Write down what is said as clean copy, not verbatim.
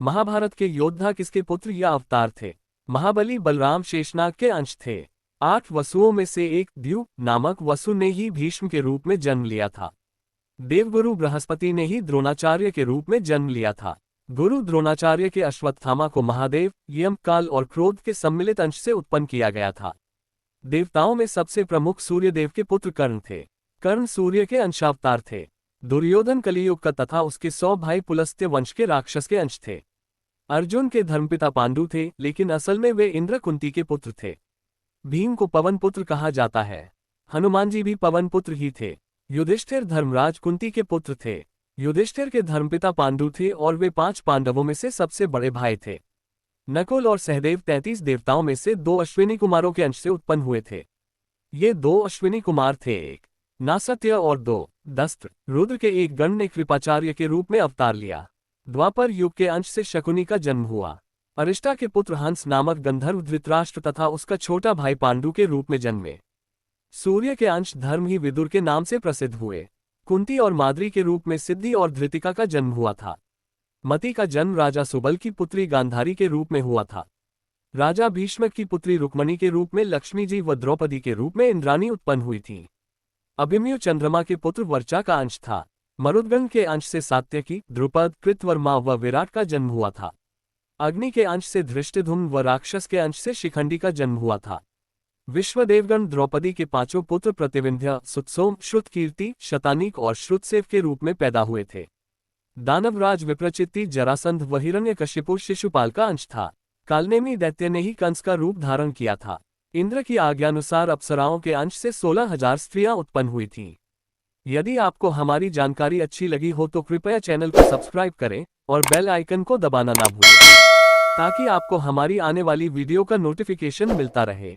महाभारत के योद्धा किसके पुत्र या अवतार थे? महाबली बलराम शेषनाग के अंश थे। 8 वसुओं में से एक द्यू नामक वसु ने ही भीष्म के रूप में जन्म लिया था। देवगुरु बृहस्पति ने ही द्रोणाचार्य के रूप में जन्म लिया था। गुरु द्रोणाचार्य के अश्वत्थामा को महादेव, यम, काल और क्रोध के सम्मिलित अंश से उत्पन्न किया गया था। देवताओं में सबसे प्रमुख सूर्यदेव के पुत्र कर्ण थे। कर्ण सूर्य के अंशावतार थे। दुर्योधन कलियुग का तथा उसके 100 भाई पुलस्त्य वंश के राक्षस के अंश थे। अर्जुन के धर्मपिता पांडु थे, लेकिन असल में वे इंद्र कुंती के पुत्र थे। भीम को पवन पुत्र कहा जाता है। हनुमान जी भी पवन पुत्र ही थे। युधिष्ठिर धर्मराज कुंती के पुत्र थे। युधिष्ठिर के धर्मपिता पांडु थे और वे 5 पांडवों में से सबसे बड़े भाई थे। नकुल और सहदेव 33 देवताओं में से 2 अश्विनी कुमारों के अंश से उत्पन्न हुए थे। ये 2 अश्विनी कुमार थे, एक नासत्य और 2 दस्त्र। रुद्र के एक गण ने कृपाचार्य के रूप में अवतार लिया। द्वापर युग के अंश से शकुनी का जन्म हुआ। अरिष्टा के पुत्र हंस नामक गंधर्व धृतराष्ट्र तथा उसका छोटा भाई पांडु के रूप में जन्मे। सूर्य के अंश धर्म ही विदुर के नाम से प्रसिद्ध हुए। कुंती और माद्री के रूप में सिद्धि और धृतिका का जन्म हुआ था। मति का जन्म राजा सुबल की पुत्री गांधारी के रूप में हुआ था। राजा भीष्म की पुत्री रुक्मणी के रूप में लक्ष्मी जी व द्रौपदी के रूप में इंद्राणी उत्पन्न हुई थी। अभिमन्यु चंद्रमा के पुत्र वर्चा का अंश था। मरुद्गण के अंश से सात्यकी, द्रुपद, कृतवर्मा व विराट का जन्म हुआ था। अग्नि के अंश से धृष्टद्युम्न व राक्षस के अंश से शिखंडी का जन्म हुआ था। विश्वदेवगण द्रौपदी के 5 पुत्र प्रतिविंध्य, सुतसोम, श्रुतकीर्ति, शतानीक और श्रुतसेव के रूप में पैदा हुए थे। दानवराज विप्रचित्ति, जरासंध व हिरण्यकशिपु शिशुपाल का अंश था। कालनेमी दैत्य ने ही कंस का रूप धारण किया था। इंद्र की आज्ञानुसार अप्सराओं के अंश से 16,000 स्त्रियां उत्पन्न हुई थीं। यदि आपको हमारी जानकारी अच्छी लगी हो तो कृपया चैनल को सब्सक्राइब करें और बेल आइकन को दबाना ना भूलें, ताकि आपको हमारी आने वाली वीडियो का नोटिफिकेशन मिलता रहे।